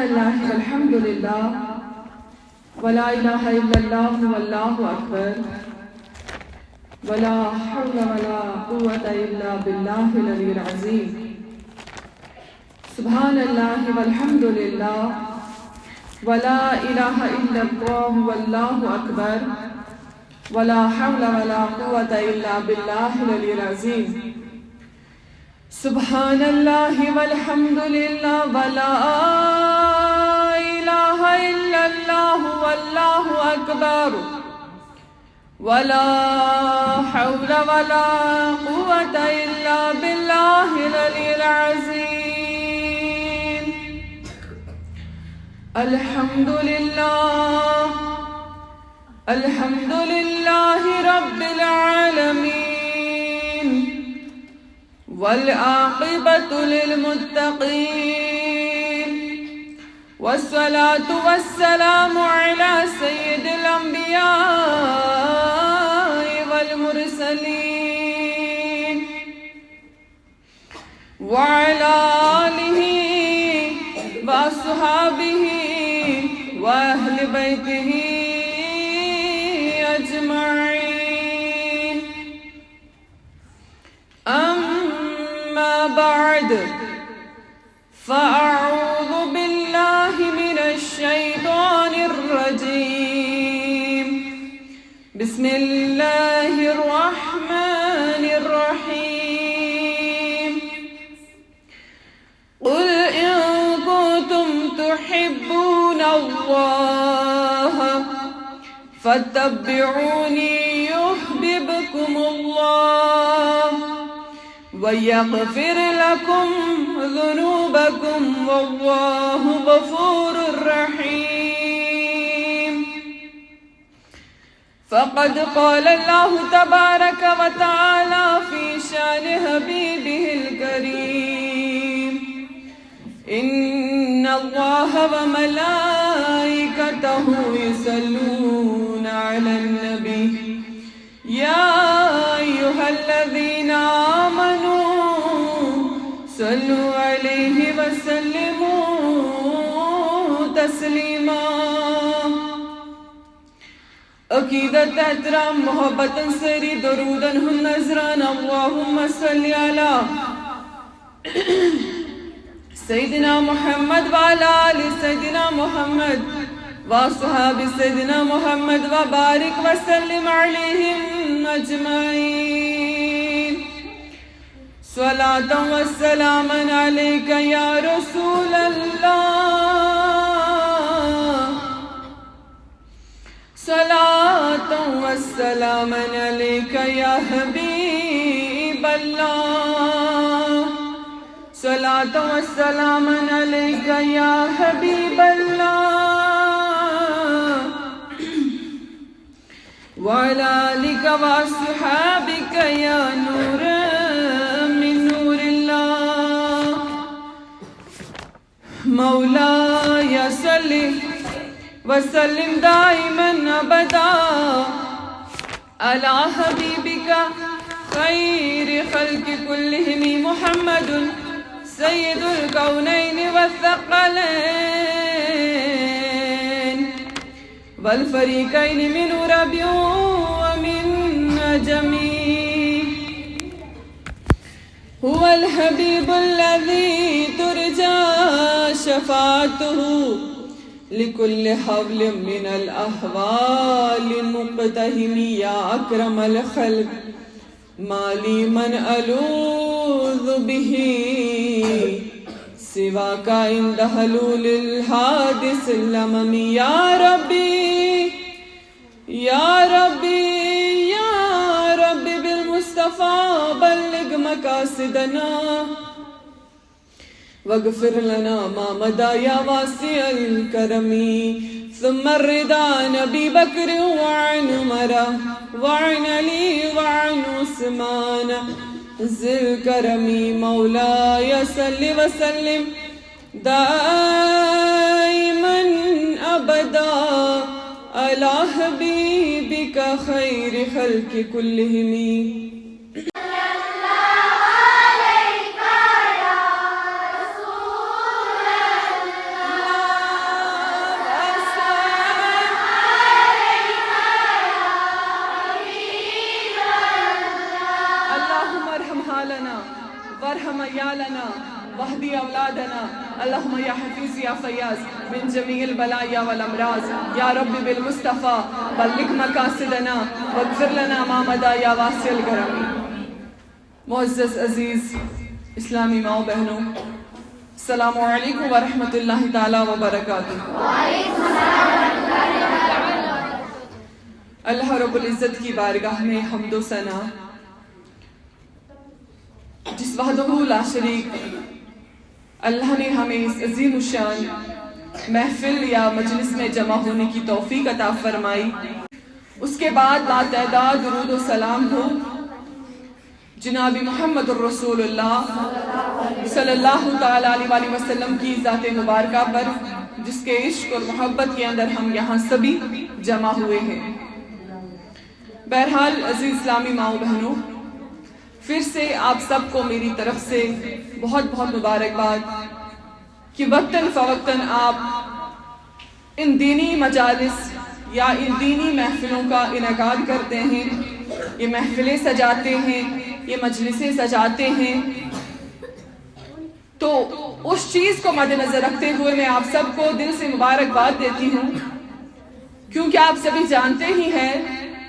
اللہ والحمد للہ ولا الہ الا اللہ واللہ اکبر ولا حول ولا قوة الا باللہ العلی العظیم سبحان اللہ والحمد للہ ولا الہ الا اللہ واللہ اکبر ولا حول ولا قوة الا باللہ العلی العظیم سبحان اللہ والحمد للہ ولا الہ الا اللہ واللہ اکبر ولا حول ولا قوة الا باللہ العلی العظیم الحمد للہ رب العالمین والعاقبة للمتقين والصلاة والسلام على سيد الأنبياء والمرسلين وعلى آله وأصحابه وأهل بيته أجمعين بعد فأعوذ بالله من الشيطان الرجيم بسم الله الرحمن الرحيم قل إن كنتم تحبون الله فاتبعوني يحببكم الله وَيَغْفِرْ لَكُمْ ذُنُوبَكُمْ وَاللَّهُ غَفُورٌ رَحِيمٌ فقد قال الله تبارك وتعالى في شان حبيبه الكريم إن الله وملائكته يصلون على النبي يا أيها الذين آمنوا صلوا عليه وسلموا تسلیما عقیدت احترام محبت سری درودن ہم نظران اللہم صلی علی سیدنا محمد وعلا آل سیدنا محمد وصحاب سیدنا محمد وبارک وسلم علیہم اجمعین صلاة والسلام علیک یا رسول اللہ صلاة والسلام علیک یا حبیب اللہ صلاة والسلام علیک یا حبیب اللہ وعلى آلك وأصحابك يا نور من نور الله مولاي صل وسلم دائما أبدا على حبيبك خير خلق كلهم محمد سيد الكونين والثقلين والفريقين من عرب ومن عجم هو الحبيب الذي ترجى شفاعته لكل حول من الأحوال مقتهم يا أكرم الخلق ما لي من ألوذ به سواك عند حلول الحادث الأمم يا ربي یا ربی بالمصطفى بلغ مقاصدنا واغفر لنا ما مدى يا واسع الكرم ثم الرضا نبي بكر وعن عمر وعن علي وعن عثمان ذي الكرم مولاي صل وسلم دائما أبدا على حبيبك خير خلق كلهم عليك يا رسول الله وارحم عيالنا واهدي أولادنا اللهم يا حفيظ يا فياض من جميع البلايا والأمراض يا رب بالمصطفى بلغ مقاصدنا واغفر لنا ما مضى يا واسع الكرم. معزز عزیز اسلامی ماؤں بہنوں، السلام علیکم ورحمۃ اللہ تعالی وبرکاتہ. اللہ رب العزت کی بارگاہ میں حمد و ثنا، جس وحدہ لا شریک اللہ نے ہمیں اس عظیم الشان محفل یا مجلس میں جمع ہونے کی توفیق عطا فرمائی. اس کے بعد لا تعداد درود و سلام ہو جناب محمد الرسول اللہ صلی اللہ تعالی علیہ وآلہ وسلم کی ذات مبارکہ پر، جس کے عشق اور محبت کے اندر ہم یہاں سبھی جمع ہوئے ہیں. بہرحال عزیز اسلامی ماؤں بہنوں، پھر سے آپ سب کو میری طرف سے بہت بہت مبارکباد کہ وقتاً فوقتاً آپ ان دینی مجالس یا ان دینی محفلوں کا انعقاد کرتے ہیں، یہ محفلیں سجاتے ہیں، یہ مجلسیں سجاتے ہیں. تو اس چیز کو مد نظر رکھتے ہوئے میں آپ سب کو دل سے مبارکباد دیتی ہوں، کیونکہ آپ سبھی جانتے ہی ہیں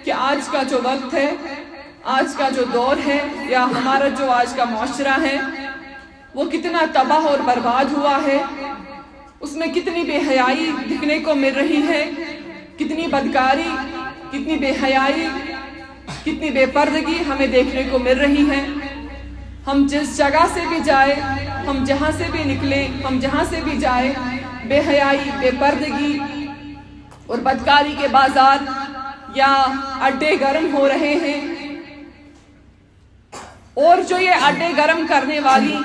کہ آج کا جو وقت ہے، آج کا جو دور ہے، یا ہمارا جو آج کا معاشرہ ہے، وہ کتنا تباہ اور برباد ہوا ہے. اس میں کتنی بے حیائی دکھنے کو مل رہی ہے، کتنی بدکاری، کتنی بے حیائی، کتنی بے پردگی ہمیں دیکھنے کو مل رہی ہے. ہم جس جگہ سے بھی جائیں، ہم جہاں سے بھی نکلیں، ہم جہاں سے بھی جائیں، بے حیائی، بے پردگی اور بدکاری کے بازار یا اڈے گرم ہو رہے ہیں. اور جو یہ اڈے گرم کرنے والی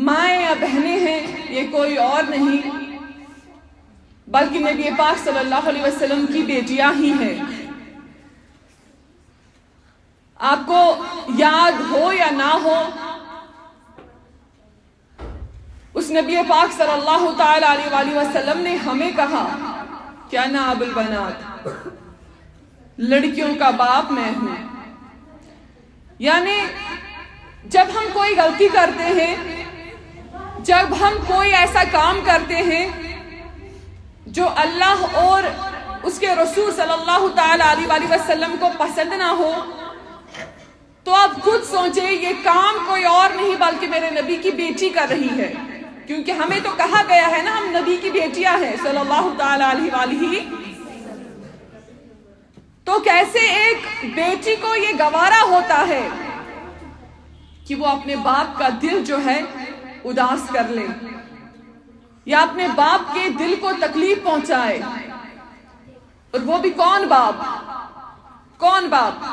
مائیں یا بہنیں ہیں، یہ کوئی اور نہیں بلکہ نبی پاک صلی اللہ علیہ وسلم کی بیٹیاں ہی ہیں. آپ کو یاد ہو یا نہ ہو، اس نبی پاک صلی اللہ تعالی علیہ وآلہ وسلم نے ہمیں کہا کہ انا ابو البنات، لڑکیوں کا باپ میں ہوں. یعنی جب ہم کوئی غلطی کرتے ہیں، جب ہم کوئی ایسا کام کرتے ہیں جو اللہ اور اس کے رسول صلی اللہ تعالی علیہ وآلہ وسلم کو پسند نہ ہو، تو آپ خود سوچیں یہ کام کوئی اور نہیں بلکہ میرے نبی کی بیٹی کر رہی ہے. کیونکہ ہمیں تو کہا گیا ہے نا، ہم نبی کی بیٹیاں ہیں صلی اللہ تعالی علیہ وآلہ. تو کیسے ایک بیٹی کو یہ گوارا ہوتا ہے کہ وہ اپنے باپ کا دل جو ہے اداس کر لے، یا اپنے باپ کے دل کو تکلیف پہنچائے؟ اور وہ بھی کون باپ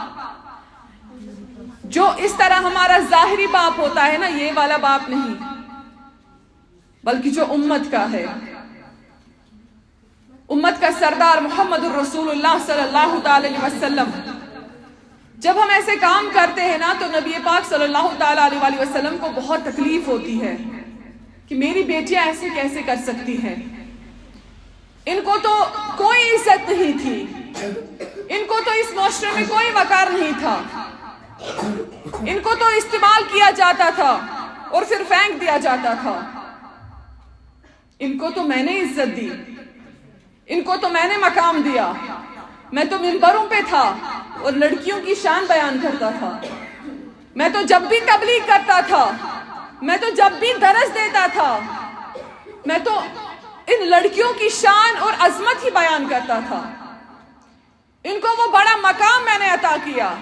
جو اس طرح ہمارا ظاہری باپ ہوتا ہے نا، یہ والا باپ نہیں، بلکہ جو امت کا ہے، امت کا سردار محمد الرسول اللہ صلی اللہ تعالی علیہ وسلم. جب ہم ایسے کام کرتے ہیں نا، تو نبی پاک صلی اللہ تعالی علیہ وآلہ وسلم کو بہت تکلیف ہوتی ہے کہ میری بیٹیاں ایسے کیسے کر سکتی ہیں. ان کو تو کوئی عزت نہیں تھی، ان کو تو اس معاشرے میں کوئی وقار نہیں تھا، ان کو تو استعمال کیا جاتا تھا اور پھر پھینک دیا جاتا تھا. ان کو تو میں نے عزت دی، ان کو تو میں نے مقام دیا. میں تو منبروں پہ تھا اور لڑکیوں کی شان بیان کرتا تھا. میں تو جب بھی تبلیغ کرتا تھا، میں تو جب بھی درس دیتا تھا، میں تو ان لڑکیوں کی شان اور عظمت ہی بیان کرتا تھا. ان کو وہ بڑا مقام میں نے عطا کیا،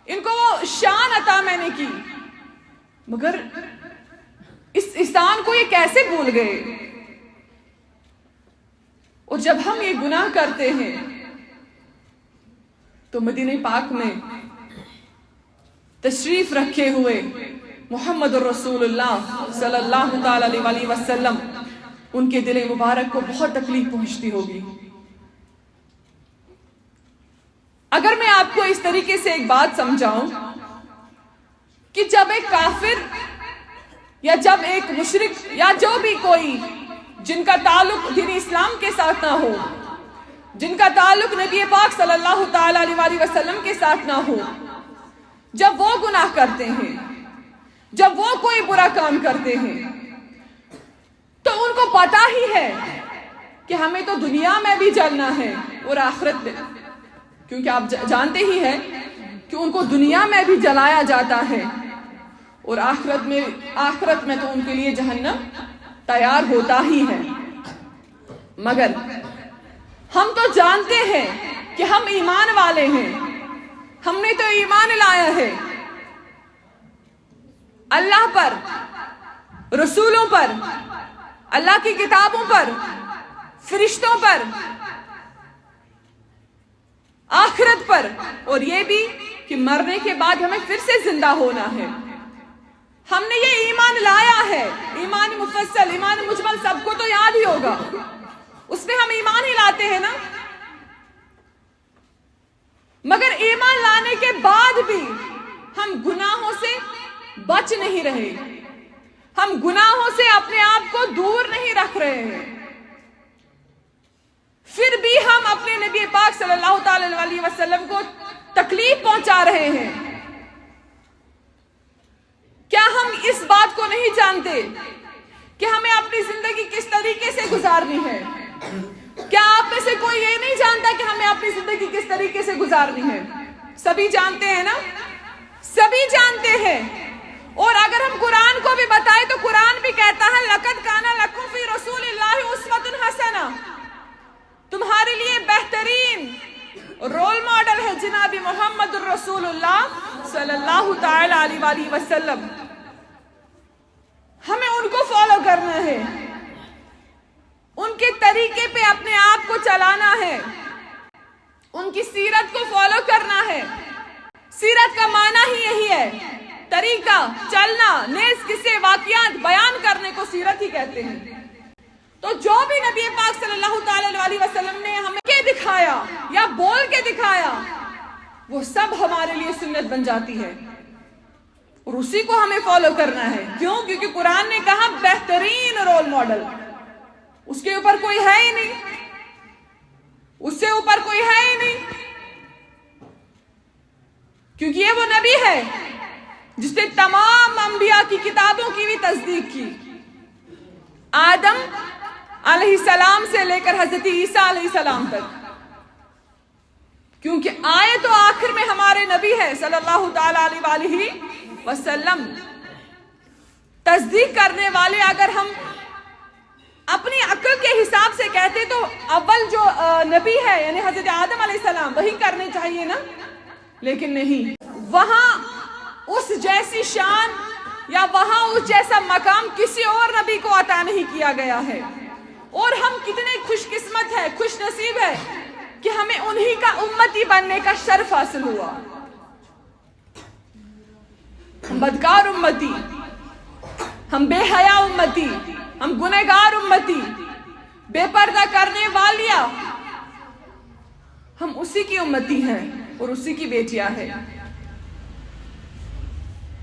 ان کو وہ شان عطا میں نے کی. مگر اس احسان کو یہ کیسے بھول گئے؟ اور جب ہم یہ گناہ کرتے ہیں تو مدینہ پاک میں تشریف رکھے ہوئے محمد الرسول اللہ صلی اللہ تعالی علیہ وآلہ وسلم، ان کے دل مبارک کو بہت تکلیف پہنچتی ہوگی. اگر میں آپ کو اس طریقے سے ایک بات سمجھاؤں کہ جب ایک کافر یا جب ایک مشرک یا جو بھی کوئی جن کا تعلق دین اسلام کے ساتھ نہ ہو، جن کا تعلق نبی پاک صلی اللہ تعالی علیہ وسلم کے ساتھ نہ ہو، جب وہ گناہ کرتے ہیں، جب وہ کوئی برا کام کرتے ہیں تو ان کو پتا ہی ہے کہ ہمیں تو دنیا میں بھی جلنا ہے اور آخرت میں، کیونکہ آپ جانتے ہی ہیں کہ ان کو دنیا میں بھی جلایا جاتا ہے اور آخرت میں تو ان کے لیے جہنم تیار ہوتا ہی ہے۔ مگر ہم تو جانتے ہیں کہ ہم ایمان والے ہیں، ہم نے تو ایمان لایا ہے اللہ پر، رسولوں پر، اللہ کی کتابوں پر، فرشتوں پر، آخرت پر، اور یہ بھی کہ مرنے کے بعد ہمیں پھر سے زندہ ہونا ہے۔ ہم نے یہ ایمان لایا ہے، ایمان مفصل، ایمان مجمل سب کو تو یاد ہی ہوگا، اس میں ہم ایمان ہی لاتے ہیں نا۔ مگر ایمان لانے کے بعد بھی ہم گناہوں سے بچ نہیں رہے، ہم گناہوں سے اپنے آپ کو دور نہیں رکھ رہے ہیں، پھر بھی ہم اپنے نبی پاک صلی اللہ تعالی علیہ وسلم کو تکلیف پہنچا رہے ہیں۔ کیا ہم اس بات کو نہیں جانتے کہ ہمیں اپنی زندگی کس طریقے سے گزارنی ہے؟ کیا آپ میں سے کوئی یہ نہیں جانتا کہ ہمیں اپنی زندگی کس طریقے سے گزارنی ہے؟ سبھی جانتے ہیں نا، سبھی جانتے ہیں۔ اور اگر ہم قرآن کو بھی بتائیں تو قرآن بھی کہتا ہے لَقَدْ كَانَ لَكُمْ فِي رَسُولِ اللَّهِ أُسْوَةٌ حَسَنَةٌ، تمہارے لیے بہترین رول ماڈل ہے جناب محمد الرسول اللہ صلی اللہ تعالی علیہ وآلہ وسلم۔ ہمیں ان کو فالو کرنا ہے، ان کے طریقے پہ اپنے آپ کو چلانا ہے، ان کی سیرت کو فالو کرنا ہے۔ سیرت کا معنی ہی یہی ہے، طریقہ، چلنا، نیز قصے واقعات بیان کرنے کو سیرت ہی کہتے ہیں۔ تو جو بھی نبی پاک صلی اللہ تعالی علیہ وسلم نے ہمیں کے دکھایا یا بول کے دکھایا، وہ سب ہمارے لیے سنت بن جاتی ہے اور اسی کو ہمیں فالو کرنا ہے۔ کیوں؟ کیونکہ قرآن نے کہا بہترین رول ماڈل، اس کے اوپر کوئی ہے ہی نہیں، اس سے اوپر کوئی ہے ہی نہیں، کیونکہ یہ وہ نبی ہے جس نے تمام انبیاء کی کتابوں کی بھی تصدیق کی، آدم علیہ السلام سے لے کر حضرت عیسیٰ علیہ السلام تک، کیونکہ آئے تو آخر میں ہمارے نبی ہے صلی اللہ تعالی علیہ وآلہ وسلم۔ تصدیق کرنے والے اگر ہم اپنی عقل کے حساب سے کہتے تو اول جو نبی ہے یعنی حضرت آدم علیہ السلام وہی کرنے چاہیے نا، لیکن نہیں، وہاں اس جیسی شان یا وہاں اس جیسا مقام کسی اور نبی کو عطا نہیں کیا گیا ہے۔ اور ہم کتنے خوش قسمت ہے، خوش نصیب ہے کہ ہمیں انہی کا امتی بننے کا شرف حاصل ہوا۔ ہم بدکار امتی، ہم بے حیا امتی، ہم گنہگار امتی، بے پردہ کرنے والیاں، ہم اسی کی امتی ہیں اور اسی کی بیٹیاں ہیں۔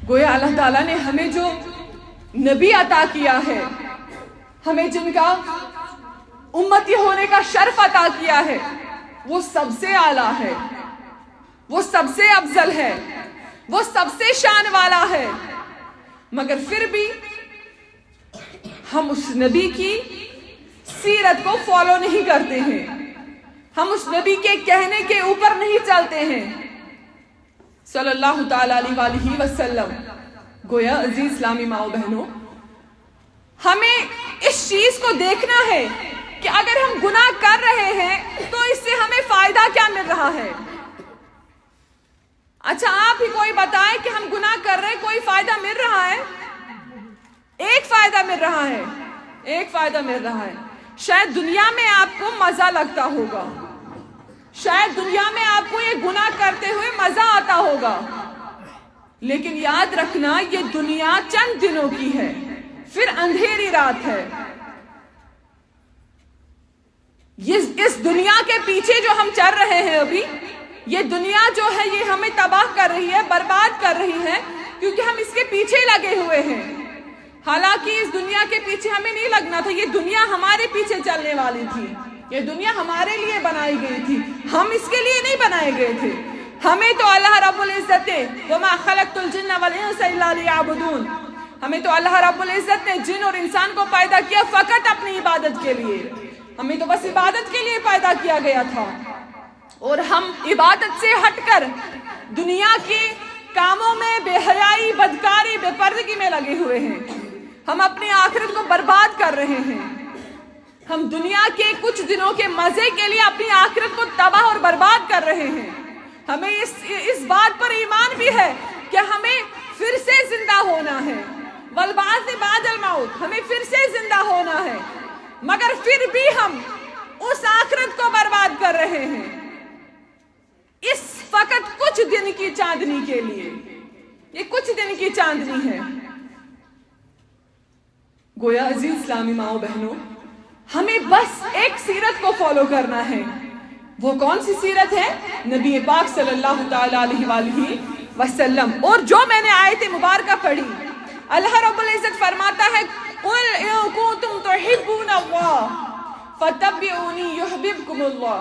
گویا اللہ تعالیٰ نے ہمیں جو نبی عطا کیا ہے، ہمیں جن کا امتی ہونے کا شرف عطا کیا ہے، وہ سب سے اعلیٰ ہے، وہ سب سے افضل ہے، وہ سب سے شان والا ہے۔ مگر پھر بھی ہم اس نبی کی سیرت کو فالو نہیں کرتے ہیں، ہم اس نبی کے کہنے کے اوپر نہیں چلتے ہیں صلی اللہ تعالی علیہ وآلہ وسلم۔ گویا عزیز اسلامی ماؤں بہنوں، ہمیں اس چیز کو دیکھنا ہے کہ اگر ہم گناہ کر رہے ہیں تو اس سے ہمیں فائدہ کیا مل رہا ہے۔ اچھا آپ ہی کوئی بتائیں کہ ہم گناہ کر رہے ہیں، کوئی فائدہ مل رہا ہے؟ ایک فائدہ مل رہا ہے، ایک فائدہ مل رہا ہے، شاید دنیا میں آپ کو مزہ لگتا ہوگا، شاید دنیا میں آپ کو یہ گناہ کرتے ہوئے مزہ آتا ہوگا، لیکن یاد رکھنا یہ دنیا چند دنوں کی ہے، پھر اندھیری رات ہے۔ اس دنیا کے پیچھے جو ہم چل رہے ہیں ابھی، یہ دنیا جو ہے یہ ہمیں تباہ کر رہی ہے، برباد کر رہی ہے، کیونکہ ہم اس کے پیچھے لگے ہوئے ہیں۔ حالانکہ اس دنیا کے پیچھے ہمیں نہیں لگنا تھا، یہ دنیا ہمارے پیچھے چلنے والی تھی، یہ دنیا ہمارے لیے بنائی گئی تھی، ہم اس کے لیے نہیں بنائے گئے تھے۔ ہمیں تو اللہ رب العزت نے وما خلقت الجن والانس الا لیعبدون، ہمیں تو اللہ رب العزت نے جن اور انسان کو پیدا کیا فقط اپنی عبادت کے لیے، ہمیں تو بس عبادت کے لیے پیدا کیا گیا تھا، اور ہم عبادت سے ہٹ کر دنیا کے کاموں میں بے حیائی، بدکاری، بے پردگی میں لگے ہوئے ہیں، ہم اپنی آخرت کو برباد کر رہے ہیں، ہم دنیا کے کچھ دنوں کے مزے کے لیے اپنی آخرت کو تباہ اور برباد کر رہے ہیں۔ ہمیں اس بات پر ایمان بھی ہے کہ ہمیں پھر سے زندہ ہونا ہے، والبعث بعد الموت، ہمیں پھر سے زندہ ہونا ہے، مگر پھر بھی ہم اس آخرت کو برباد کر رہے ہیں اس فقط کچھ دن کی چاندنی کے لیے۔ یہ کچھ دن کی چاندنی ہے۔ گویا عزیز اسلامی ماؤں بہنوں، ہمیں بس ایک سیرت کو فالو کرنا ہے۔ وہ کون سی سیرت ہے؟ نبی پاک صلی اللہ تعالی علیہ وآلہ وسلم۔ اور جو میں نے آیت مبارکہ پڑھی، اللہ رب العزت فرماتا ہے قُلْ إِن كُنتُمْ تُحِبُّونَ اللَّهَ فَاتَّبِعُونِي يُحْبِبْكُمُ اللَّهُ۔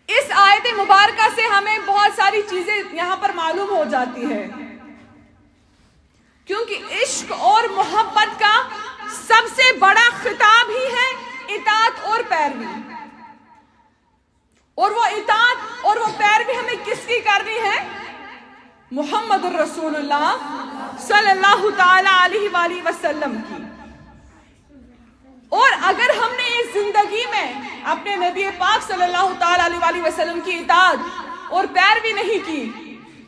اس آیت مبارکہ سے ہمیں بہت ساری چیزیں یہاں پر معلوم ہو جاتی ہے، کیونکہ عشق اور محبت کا سب سے بڑا خطاب ہی ہے اطاعت اور پیروی، اور وہ اطاعت اور وہ پیروی ہمیں کس کی کرنی ہے؟ محمد الرسول اللہ صلی اللہ تعالی علیہ وآلہ وسلم کی۔ اور اگر ہم نے اس زندگی میں اپنے نبی پاک صلی اللہ تعالی علیہ وآلہ وسلم کی اطاعت اور پیروی نہیں کی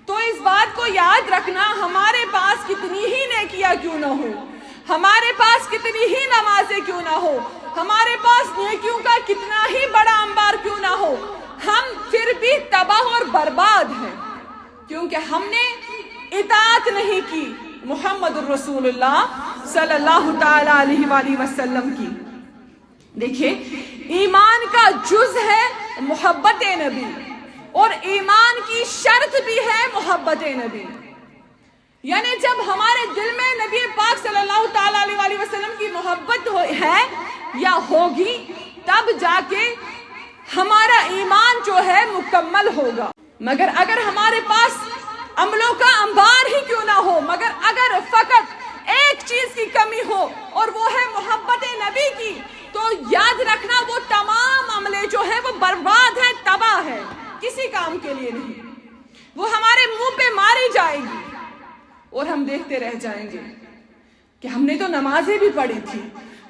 تو اس بات کو یاد رکھنا، ہمارے پاس کتنی ہی نیکیاں کیوں نہ ہو، ہمارے پاس کتنی ہی نمازیں کیوں نہ ہو، ہمارے پاس نیکیوں کا کتنا ہی بڑا انبار کیوں نہ ہو، ہم پھر بھی تباہ اور برباد ہیں، کیونکہ ہم نے اطاعت نہیں کی محمد الرسول اللہ صلی اللہ تعالی علیہ وآلہ وسلم کی۔ دیکھیں، ایمان کا جز ہے محبت نبی، اور ایمان کی شرط بھی ہے محبت نبی۔ یعنی جب ہمارے دل میں نبی پاک صلی اللہ تعالی علیہ وآلہ وسلم کی محبت ہے یا ہوگی، تب جا کے ہمارا ایمان جو ہے مکمل ہوگا۔ مگر اگر ہمارے پاس عملوں کا انبار ہی کیوں نہ ہو، مگر اگر فقط ایک چیز کی کمی ہو اور وہ ہے محبت نبی کی، تو یاد رکھنا وہ تمام عملے جو ہیں وہ برباد ہیں، تباہ ہے، کسی کام کے لیے نہیں۔ وہ ہمارے منہ پہ ماری جائے گی اور ہم دیکھتے رہ جائیں گے کہ ہم نے تو نمازیں بھی پڑھی تھی،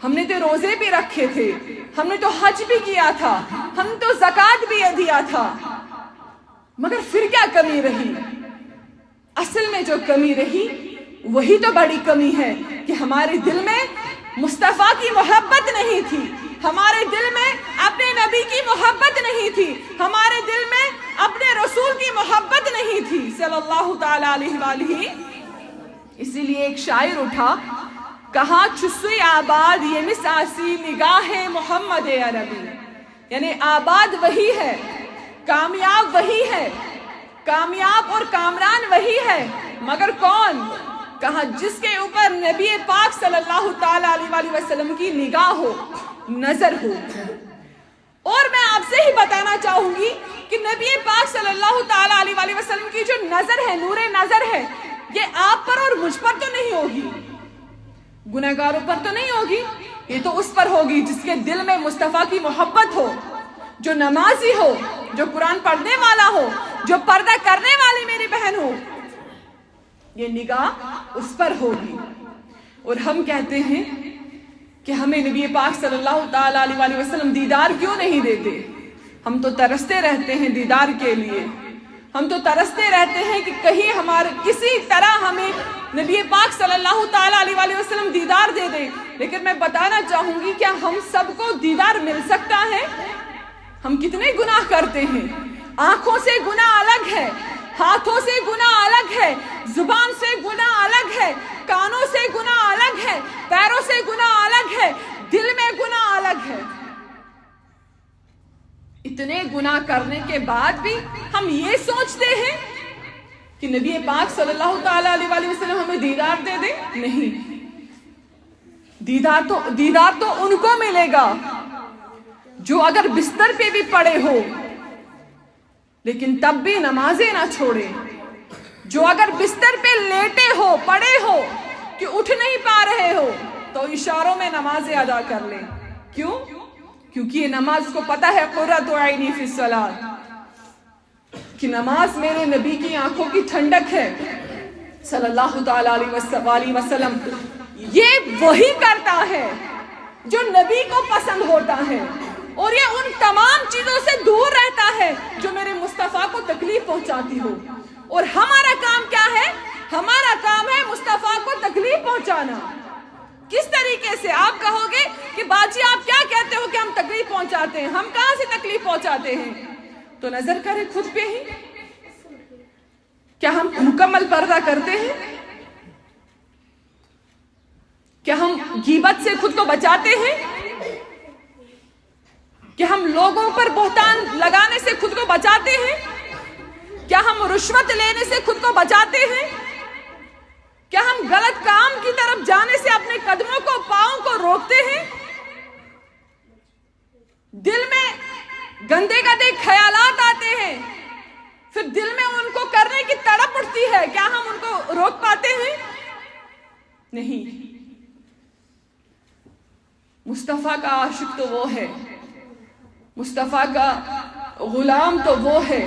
ہم نے تو روزے بھی رکھے تھے، ہم نے تو حج بھی کیا تھا، ہم نے تو زکوٰۃ بھی دیا تھا، مگر پھر کیا کمی رہی؟ اصل میں جو کمی رہی وہی تو بڑی کمی ہے کہ ہمارے دل میں مصطفیٰ کی محبت نہیں تھی، ہمارے دل میں اپنے نبی کی محبت نہیں تھی، ہمارے دل میں اپنے رسول کی محبت نہیں تھی صلی اللہ تعالی علیہ وآلہ۔ اسی لیے ایک شاعر اٹھا، کہا چسوی آباد یہ مساسی نگاہ محمد عربی، یعنی آباد وہی ہے، کامیاب وہی ہے، کامیاب اور کامران وہی ہے، مگر کون؟ کہا جس کے اوپر نبی پاک صلی اللہ تعالی علیہ وآلہ وسلم کی نگاہ ہو، نظر ہو۔ اور میں آپ سے ہی بتانا چاہوں گی کہ نبی پاک صلی اللہ تعالی علیہ وآلہ وسلم کی جو نظر ہے، نور نظر ہے، یہ آپ پر اور مجھ پر تو نہیں ہوگی، گناہگاروں پر تو نہیں ہوگی، یہ تو اس پر ہوگی جس کے دل میں مصطفیٰ کی محبت ہو، جو نمازی ہو، جو قرآن پڑھنے والا ہو، جو پردہ کرنے والی میری بہن ہو، یہ نگاہ اس پر ہوگی۔ اور ہم کہتے ہیں کہ ہمیں نبی پاک صلی اللہ تعالی علیہ وآلہ وسلم دیدار کیوں نہیں دیتے؟ ہم تو ترستے رہتے ہیں دیدار کے لیے، ہم تو ترستے رہتے ہیں کہ کہیں ہمارے کسی طرح ہمیں نبی پاک صلی اللہ تعالی علیہ وآلہ وسلم دیدار دے دیں۔ لیکن میں بتانا چاہوں گی کیا ہم سب کو دیدار مل سکتا ہے؟ ہم کتنے گناہ کرتے ہیں، آنکھوں سے گناہ الگ ہے، ہاتھوں سے گناہ الگ ہے، زبان سے گناہ الگ ہے، کانوں سے گناہ الگ ہے، پیروں سے گناہ الگ ہے، دل میں گناہ الگ ہے۔ اتنے گناہ کرنے کے بعد بھی ہم یہ سوچتے ہیں کہ نبی پاک صلی اللہ تعالی علیہ وآلہ وسلم ہمیں دیدار دے دیں؟ نہیں، دیدار تو ان کو ملے گا جو اگر بستر پہ بھی پڑے ہو لیکن تب بھی نمازیں نہ چھوڑیں. جو اگر بستر پہ لیٹے ہو، پڑے ہو کہ اٹھ نہیں پا رہے ہو تو اشاروں میں نمازیں ادا کر لیں. کیوں؟ کیونکہ یہ نماز کو پتہ ہے قرۃ عینی فی الصلاۃ، کہ نماز میرے نبی کی آنکھوں کی ٹھنڈک ہے صلی اللہ تعالی علیہ وسلم. یہ وہی کرتا ہے جو نبی کو پسند ہوتا ہے، اور یہ ان تمام چیزوں سے دور رہتا ہے جو میرے مصطفیٰ کو تکلیف پہنچاتی ہو. اور ہمارا کام کیا ہے؟ ہمارا کام ہے مصطفیٰ کو تکلیف پہنچانا. کس طریقے سے؟ آپ کہو گے کہ باجی آپ کیا کہتے ہو کہ ہم تکلیف پہنچاتے ہیں؟ ہم کہاں سے تکلیف پہنچاتے ہیں؟ تو نظر کریں خود پہ ہی. کیا ہم مکمل پردہ کرتے ہیں؟ کیا ہم غیبت سے خود کو بچاتے ہیں؟ کیا ہم لوگوں پر بہتان لگانے سے خود کو بچاتے ہیں؟ کیا ہم رشوت لینے سے خود کو بچاتے ہیں؟ کیا ہم غلط کام کی طرف جانے سے اپنے قدموں کو، پاؤں کو روکتے ہیں؟ دل میں گندے گندے خیالات آتے ہیں، پھر دل میں ان کو کرنے کی تڑپ اٹھتی ہے، کیا ہم ان کو روک پاتے ہیں؟ نہیں. مصطفیٰ کا عاشق تو وہ ہے، مصطفیٰ کا غلام تو وہ ہے